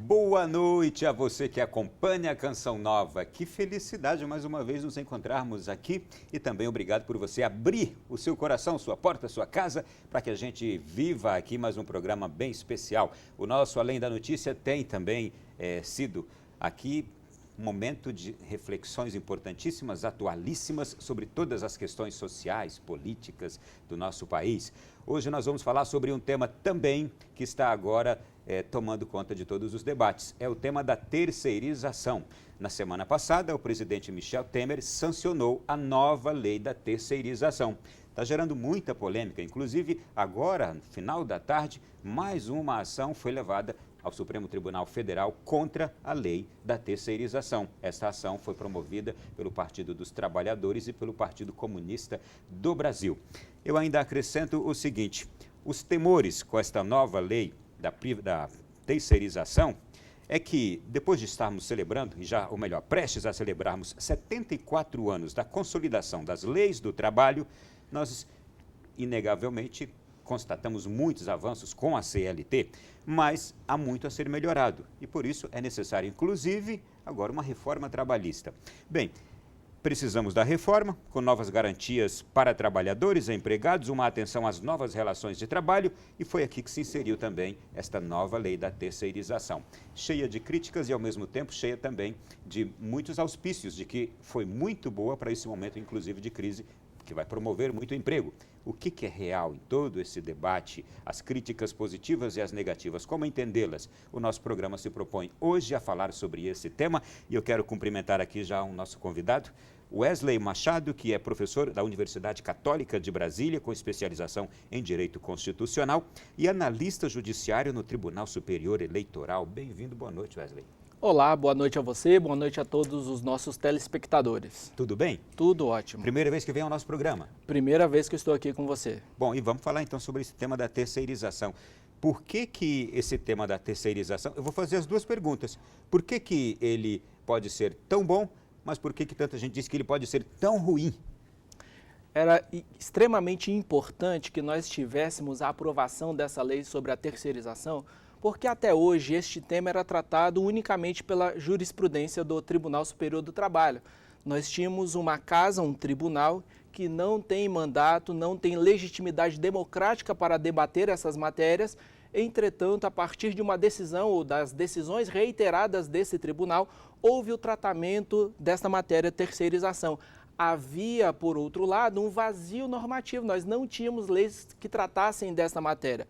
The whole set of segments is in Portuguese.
Boa noite a você que acompanha a Canção Nova. Que felicidade mais uma vez nos encontrarmos aqui e também obrigado por você abrir o seu coração, sua porta, sua casa, para que a gente viva aqui mais um programa bem especial. O nosso Além da Notícia tem também sido aqui um momento de reflexões importantíssimas, atualíssimas, sobre todas as questões sociais, políticas do nosso país. Hoje nós vamos falar sobre um tema também que está agora tomando conta de todos os debates. É o tema da terceirização. Na semana passada, o presidente Michel Temer sancionou a nova lei da terceirização. Está gerando muita polêmica, inclusive agora, no final da tarde, mais uma ação foi levada ao Supremo Tribunal Federal contra a lei da terceirização. Essa ação foi promovida pelo Partido dos Trabalhadores e pelo Partido Comunista do Brasil. Eu ainda acrescento o seguinte: os temores com esta nova lei da terceirização é que, depois de estarmos celebrando, ou melhor, prestes a celebrarmos 74 anos da consolidação das leis do trabalho, nós, inegavelmente, constatamos muitos avanços com a CLT, mas há muito a ser melhorado e, por isso, é necessário, inclusive, agora uma reforma trabalhista. Bem, precisamos da reforma, com novas garantias para trabalhadores e empregados, uma atenção às novas relações de trabalho, e foi aqui que se inseriu também esta nova lei da terceirização. Cheia de críticas e, ao mesmo tempo, cheia também de muitos auspícios de que foi muito boa para esse momento, inclusive, de crise, que vai promover muito emprego. O que é real em todo esse debate, as críticas positivas e as negativas, como entendê-las? O nosso programa se propõe hoje a falar sobre esse tema e eu quero cumprimentar aqui já o nosso convidado, Wesley Machado, que é professor da Universidade Católica de Brasília, com especialização em Direito Constitucional e analista judiciário no Tribunal Superior Eleitoral. Bem-vindo, boa noite, Wesley. Olá, boa noite a você, boa noite a todos os nossos telespectadores. Tudo bem? Tudo ótimo. Primeira vez que vem ao nosso programa? Primeira vez que eu estou aqui com você. Bom, e vamos falar então sobre esse tema da terceirização. Por que esse tema da terceirização, eu vou fazer as duas perguntas. Por que ele pode ser tão bom, mas por que tanta gente diz que ele pode ser tão ruim? Era extremamente importante que nós tivéssemos a aprovação dessa lei sobre a terceirização, porque até hoje este tema era tratado unicamente pela jurisprudência do Tribunal Superior do Trabalho. Nós tínhamos uma casa, um tribunal, que não tem mandato, não tem legitimidade democrática para debater essas matérias. Entretanto, a partir de uma decisão ou das decisões reiteradas desse tribunal, houve o tratamento desta matéria terceirização. Havia, por outro lado, um vazio normativo. Nós não tínhamos leis que tratassem desta matéria.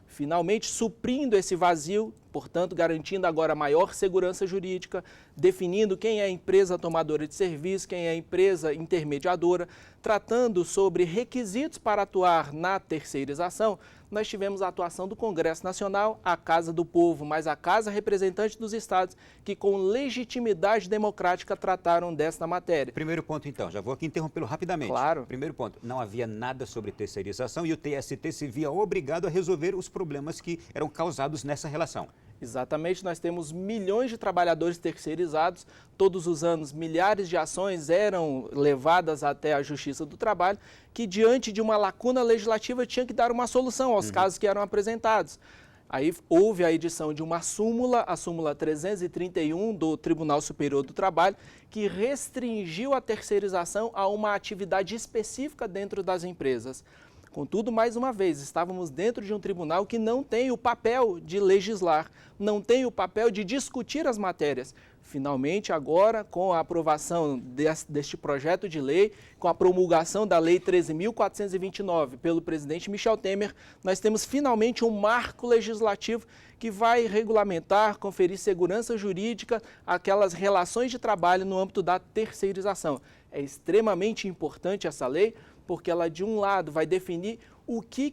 Finalmente, suprindo esse vazio, portanto, garantindo agora maior segurança jurídica, definindo quem é a empresa tomadora de serviço, quem é a empresa intermediadora, tratando sobre requisitos para atuar na terceirização, nós tivemos a atuação do Congresso Nacional, a Casa do Povo, mais a Casa Representante dos Estados, que com legitimidade democrática trataram desta matéria. Primeiro ponto, então, já vou aqui interrompê-lo rapidamente. Claro. Primeiro ponto, não havia nada sobre terceirização e o TST se via obrigado a resolver os problemas que eram causados nessa relação. Exatamente, nós temos milhões de trabalhadores terceirizados, todos os anos milhares de ações eram levadas até a Justiça do Trabalho, que diante de uma lacuna legislativa tinha que dar uma solução aos casos que eram apresentados. Aí houve a edição de uma súmula, a súmula 331 do Tribunal Superior do Trabalho, que restringiu a terceirização a uma atividade específica dentro das empresas. Contudo, mais uma vez, estávamos dentro de um tribunal que não tem o papel de legislar, não tem o papel de discutir as matérias. Finalmente, agora, com a aprovação deste projeto de lei, com a promulgação da Lei 13.429 pelo presidente Michel Temer, nós temos finalmente um marco legislativo que vai regulamentar, conferir segurança jurídica àquelas relações de trabalho no âmbito da terceirização. É extremamente importante essa lei, porque ela, de um lado, vai definir o que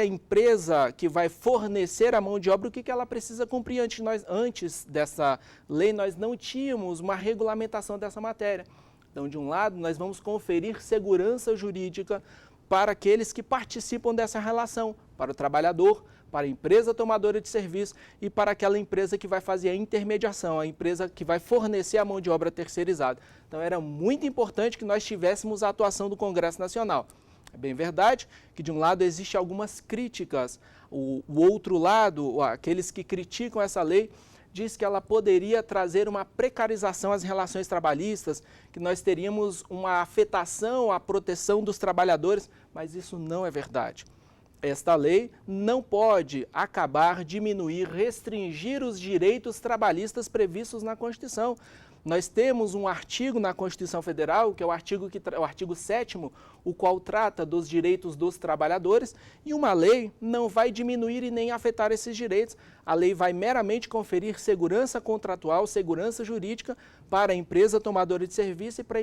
a empresa que vai fornecer a mão de obra, o que ela precisa cumprir. Antes dessa lei, nós não tínhamos uma regulamentação dessa matéria. Então, de um lado, nós vamos conferir segurança jurídica para aqueles que participam dessa relação, para o trabalhador, para a empresa tomadora de serviço e para aquela empresa que vai fazer a intermediação, a empresa que vai fornecer a mão de obra terceirizada. Então, era muito importante que nós tivéssemos a atuação do Congresso Nacional. É bem verdade que, de um lado, existem algumas críticas. O outro lado, aqueles que criticam essa lei, diz que ela poderia trazer uma precarização às relações trabalhistas, que nós teríamos uma afetação à proteção dos trabalhadores, mas isso não é verdade. Esta lei não pode acabar, diminuir, restringir os direitos trabalhistas previstos na Constituição. Nós temos um artigo na Constituição Federal, que é o artigo 7º, o qual trata dos direitos dos trabalhadores, e uma lei não vai diminuir e nem afetar esses direitos. A lei vai meramente conferir segurança contratual, segurança jurídica para a empresa tomadora de serviço e para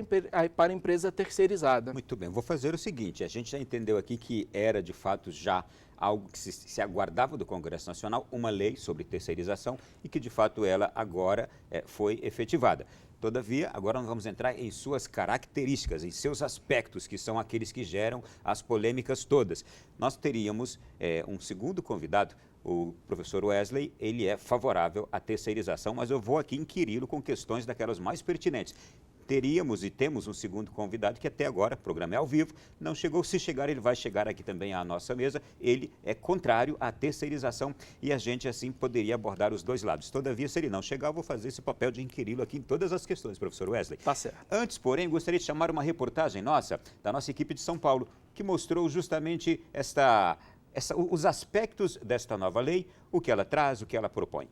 a empresa terceirizada. Muito bem, vou fazer o seguinte, a gente já entendeu aqui que era de fato já algo que se aguardava do Congresso Nacional, uma lei sobre terceirização e que de fato ela agora foi efetivada. Todavia, agora nós vamos entrar em suas características, em seus aspectos, que são aqueles que geram as polêmicas todas. Nós teríamos um segundo convidado, o professor Wesley, ele é favorável à terceirização, mas eu vou aqui inquiri-lo com questões daquelas mais pertinentes. Teríamos e temos um segundo convidado que até agora, o programa é ao vivo, não chegou. Se chegar, ele vai chegar aqui também à nossa mesa. Ele é contrário à terceirização e a gente assim poderia abordar os dois lados. Todavia, se ele não chegar, eu vou fazer esse papel de inquiri-lo aqui em todas as questões, professor Wesley. Tá certo. Antes, porém, gostaria de chamar uma reportagem nossa, da nossa equipe de São Paulo, que mostrou justamente os aspectos desta nova lei, o que ela traz, o que ela propõe.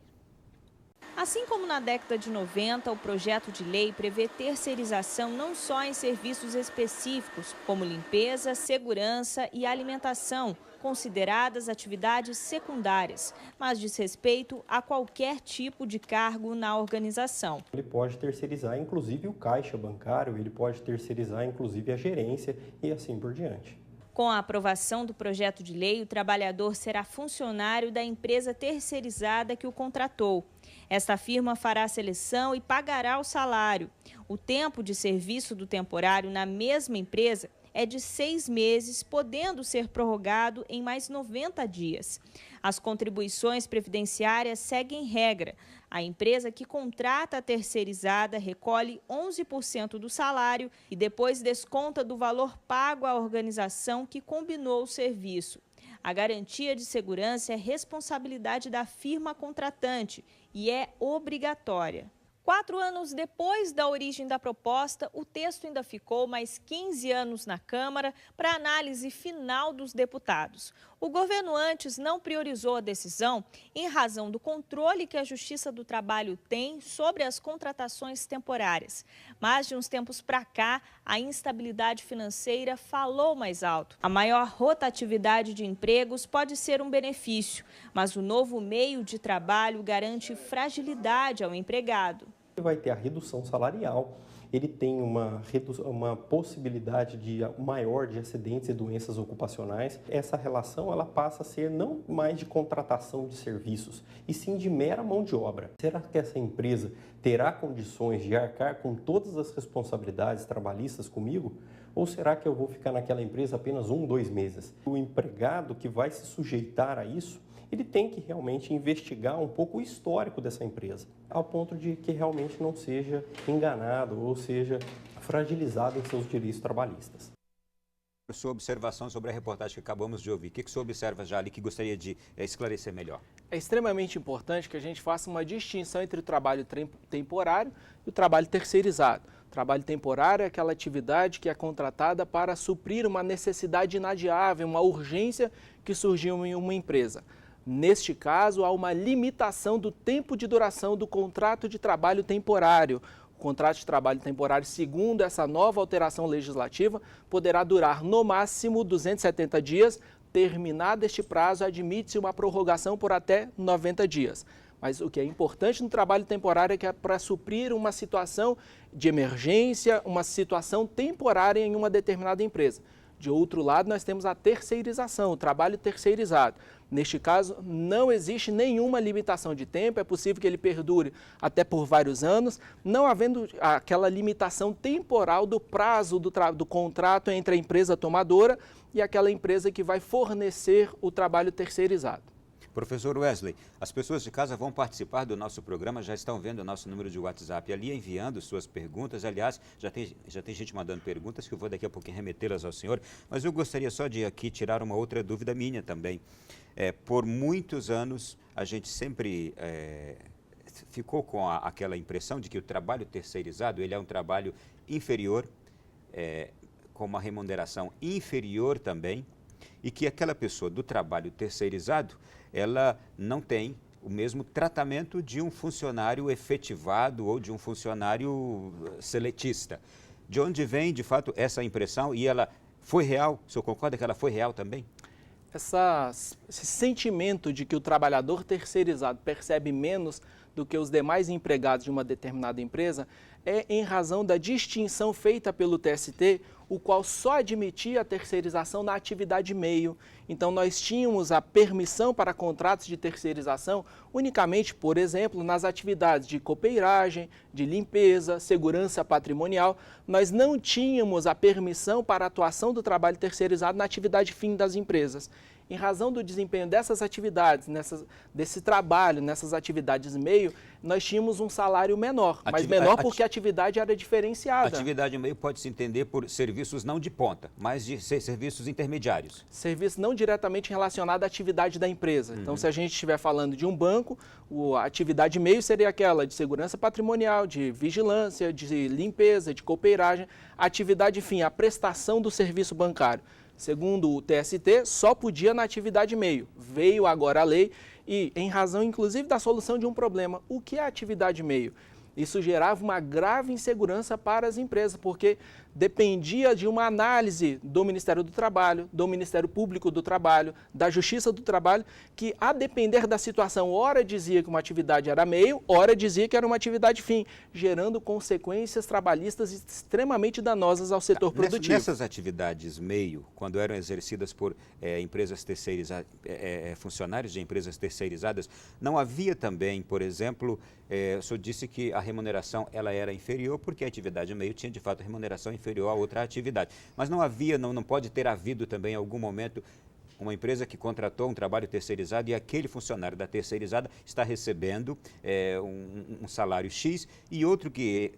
Assim como na década de 90, o projeto de lei prevê terceirização não só em serviços específicos, como limpeza, segurança e alimentação, consideradas atividades secundárias, mas diz respeito a qualquer tipo de cargo na organização. Ele pode terceirizar, inclusive, o caixa bancário, ele pode terceirizar, inclusive, a gerência e assim por diante. Com a aprovação do projeto de lei, o trabalhador será funcionário da empresa terceirizada que o contratou. Esta firma fará a seleção e pagará o salário. O tempo de serviço do temporário na mesma empresa é de 6 meses, podendo ser prorrogado em mais 90 dias. As contribuições previdenciárias seguem regra. A empresa que contrata a terceirizada recolhe 11% do salário e depois desconta do valor pago à organização que combinou o serviço. A garantia de segurança é responsabilidade da firma contratante e é obrigatória. 4 anos depois da origem da proposta, o texto ainda ficou mais 15 anos na Câmara para análise final dos deputados. O governo antes não priorizou a decisão em razão do controle que a Justiça do Trabalho tem sobre as contratações temporárias. Mas de uns tempos para cá, a instabilidade financeira falou mais alto. A maior rotatividade de empregos pode ser um benefício, mas o novo meio de trabalho garante fragilidade ao empregado. Vai ter a redução salarial, ele tem uma possibilidade maior de acidentes e doenças ocupacionais. Essa relação ela passa a ser não mais de contratação de serviços, e sim de mera mão de obra. Será que essa empresa terá condições de arcar com todas as responsabilidades trabalhistas comigo? Ou será que eu vou ficar naquela empresa apenas 1, 2 meses? O empregado que vai se sujeitar a isso, ele tem que realmente investigar um pouco o histórico dessa empresa, ao ponto de que realmente não seja enganado ou seja fragilizado em seus direitos trabalhistas. Sua observação sobre a reportagem que acabamos de ouvir, o que o senhor observa já ali que gostaria de esclarecer melhor? É extremamente importante que a gente faça uma distinção entre o trabalho temporário e o trabalho terceirizado. O trabalho temporário é aquela atividade que é contratada para suprir uma necessidade inadiável, uma urgência que surgiu em uma empresa. Neste caso, há uma limitação do tempo de duração do contrato de trabalho temporário. O contrato de trabalho temporário, segundo essa nova alteração legislativa, poderá durar no máximo 270 dias. Terminado este prazo, admite-se uma prorrogação por até 90 dias. Mas o que é importante no trabalho temporário é que é para suprir uma situação de emergência, uma situação temporária em uma determinada empresa. De outro lado, nós temos a terceirização, o trabalho terceirizado. Neste caso, não existe nenhuma limitação de tempo, é possível que ele perdure até por vários anos, não havendo aquela limitação temporal do prazo do contrato entre a empresa tomadora e aquela empresa que vai fornecer o trabalho terceirizado. Professor Wesley, as pessoas de casa vão participar do nosso programa, já estão vendo o nosso número de WhatsApp ali, enviando suas perguntas. Aliás, já tem gente mandando perguntas que eu vou daqui a pouquinho remetê-las ao senhor, mas eu gostaria só de aqui tirar uma outra dúvida minha também. Por muitos anos, a gente sempre ficou com aquela impressão de que o trabalho terceirizado ele é um trabalho inferior, com uma remuneração inferior também, e que aquela pessoa do trabalho terceirizado, ela não tem o mesmo tratamento de um funcionário efetivado ou de um funcionário seletista. De onde vem, de fato, essa impressão? E ela foi real? O senhor concorda que ela foi real também? Esse sentimento de que o trabalhador terceirizado percebe menos do que os demais empregados de uma determinada empresa é em razão da distinção feita pelo TST, o qual só admitia a terceirização na atividade meio. Então, nós tínhamos a permissão para contratos de terceirização unicamente, por exemplo, nas atividades de copeiragem, de limpeza, segurança patrimonial. Nós não tínhamos a permissão para a atuação do trabalho terceirizado na atividade fim das empresas. Em razão do desempenho dessas atividades, desse trabalho, nessas atividades meio, nós tínhamos um salário menor, mas menor porque a atividade era diferenciada. Atividade meio pode-se entender por serviços não de ponta, mas de serviços intermediários. Serviço não diretamente relacionado à atividade da empresa. Então, se a gente estiver falando de um banco, a atividade meio seria aquela de segurança patrimonial, de vigilância, de limpeza, de copeiragem. A atividade fim, a prestação do serviço bancário. Segundo o TST, só podia na atividade meio. Veio agora a lei e, em razão, inclusive, da solução de um problema. O que é atividade meio? Isso gerava uma grave insegurança para as empresas, porque dependia de uma análise do Ministério do Trabalho, do Ministério Público do Trabalho, da Justiça do Trabalho, que, a depender da situação, ora dizia que uma atividade era meio, ora dizia que era uma atividade fim, gerando consequências trabalhistas extremamente danosas ao setor produtivo. Nessas atividades meio, quando eram exercidas por empresas terceirizadas, funcionários de empresas terceirizadas, não havia também, por exemplo, o senhor disse que a remuneração ela era inferior porque a atividade meio tinha de fato remuneração inferior a outra atividade. Mas não havia, não pode ter havido também em algum momento uma empresa que contratou um trabalho terceirizado e aquele funcionário da terceirizada está recebendo um salário X e outro que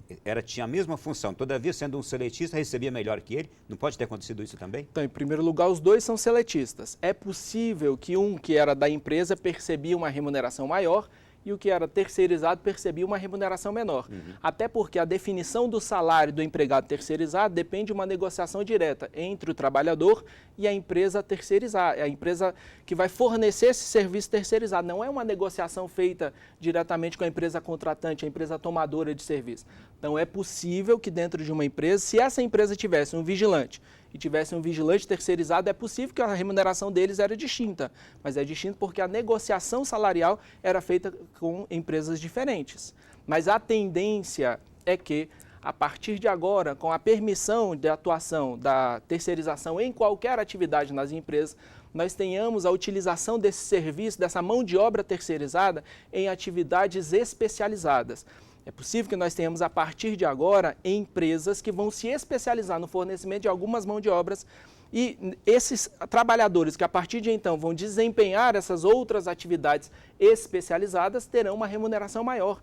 tinha a mesma função, todavia sendo um seletista recebia melhor que ele. Não pode ter acontecido isso também? Então, em primeiro lugar, os dois são seletistas. É possível que um que era da empresa percebia uma remuneração maior e o que era terceirizado percebia uma remuneração menor. Até porque a definição do salário do empregado terceirizado depende de uma negociação direta entre o trabalhador e a empresa terceirizada, a empresa que vai fornecer esse serviço terceirizado. Não é uma negociação feita diretamente com a empresa contratante, a empresa tomadora de serviço. Então, é possível que dentro de uma empresa, se essa empresa tivesse um vigilante e tivesse um vigilante terceirizado, é possível que a remuneração deles era distinta, mas é distinta porque a negociação salarial era feita com empresas diferentes. Mas a tendência é que, a partir de agora, com a permissão de atuação da terceirização em qualquer atividade nas empresas, nós tenhamos a utilização desse serviço, dessa mão de obra terceirizada em atividades especializadas. É possível que nós tenhamos, a partir de agora, empresas que vão se especializar no fornecimento de algumas mãos de obras e esses trabalhadores que, a partir de então, vão desempenhar essas outras atividades especializadas terão uma remuneração maior.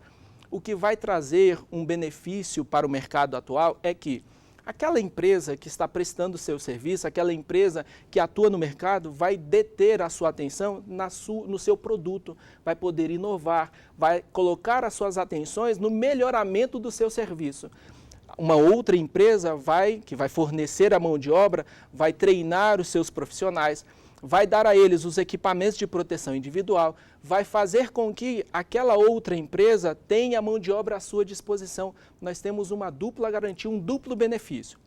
O que vai trazer um benefício para o mercado atual é que aquela empresa que está prestando o seu serviço, aquela empresa que atua no mercado, vai deter a sua atenção no seu produto, vai poder inovar, vai colocar as suas atenções no melhoramento do seu serviço. Uma outra empresa que vai fornecer a mão de obra, vai treinar os seus profissionais, vai dar a eles os equipamentos de proteção individual, vai fazer com que aquela outra empresa tenha a mão de obra à sua disposição. Nós temos uma dupla garantia, um duplo benefício.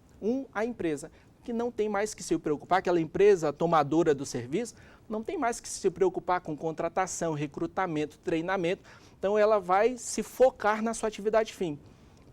A empresa que não tem mais que se preocupar, aquela empresa tomadora do serviço, não tem mais que se preocupar com contratação, recrutamento, treinamento, então ela vai se focar na sua atividade fim.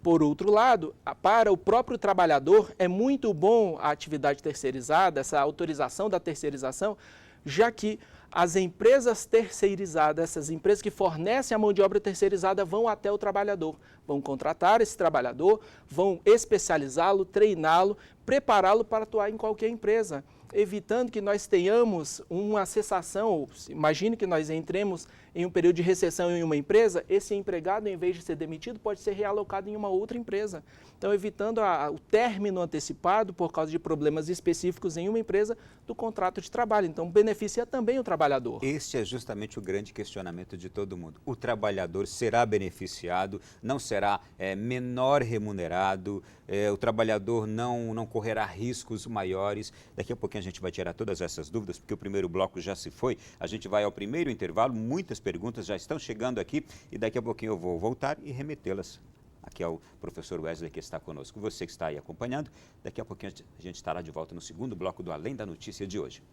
Por outro lado, para o próprio trabalhador, é muito bom a atividade terceirizada, essa autorização da terceirização, já que as empresas terceirizadas, essas empresas que fornecem a mão de obra terceirizada, vão até o trabalhador, vão contratar esse trabalhador, vão especializá-lo, treiná-lo, prepará-lo para atuar em qualquer empresa, evitando que nós tenhamos uma cessação. Imagine que nós entremos em um período de recessão em uma empresa, esse empregado, em vez de ser demitido, pode ser realocado em uma outra empresa. Então, evitando o término antecipado por causa de problemas específicos em uma empresa do contrato de trabalho. Então, beneficia também o trabalhador. Este é justamente o grande questionamento de todo mundo. O trabalhador será beneficiado, não será menor remunerado, o trabalhador não correrá riscos maiores. Daqui a pouquinho a gente vai tirar todas essas dúvidas, porque o primeiro bloco já se foi. A gente vai ao primeiro intervalo, muitas perguntas já estão chegando aqui e daqui a pouquinho eu vou voltar e remetê-las aqui ao professor Wesley, que está conosco. Você que está aí acompanhando, daqui a pouquinho a gente estará de volta no segundo bloco do Além da Notícia de hoje.